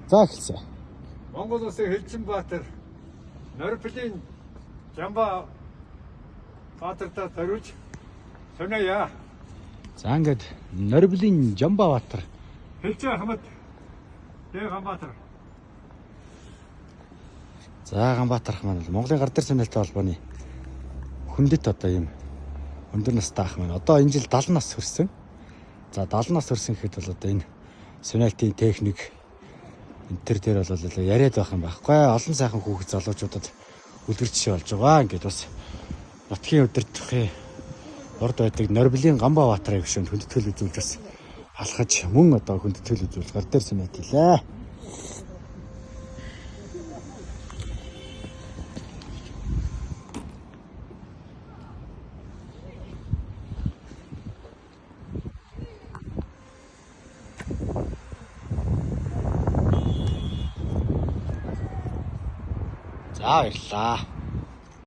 За эхэлсэн. Монгол Улсын Хэлжинбаатар Норблийн Жамба Баатартаа зориулж сониоя. За ингээд Норблийн Жамбаваатар Хэлжин Ахмад Ганбаатар. За Ганбаатар ах маань Монголын гар дээр сонирхолтой холбооны хүндэт одоо юм өндөр настай ах маань одоо энэ жил 70 нас хүрсэн. За 70 нас хүрсэн гэхэд бол одоо энэ сонирхолтын техник энэ төр бол яриад байх юм байхгүй. Олон сайхан хүүхэд залуучуудад үлгэр жишээ болж байгаа. Ингээд бас нутгийн удирдлагын урд байдаг Норблийн Ганбаатарын гишүүнд хүндэтгэл үзүүлж бас алхаж мөн одоо хүндэтгэл үзүүл гар дээр сонирхот хийлээ. За баярлалаа.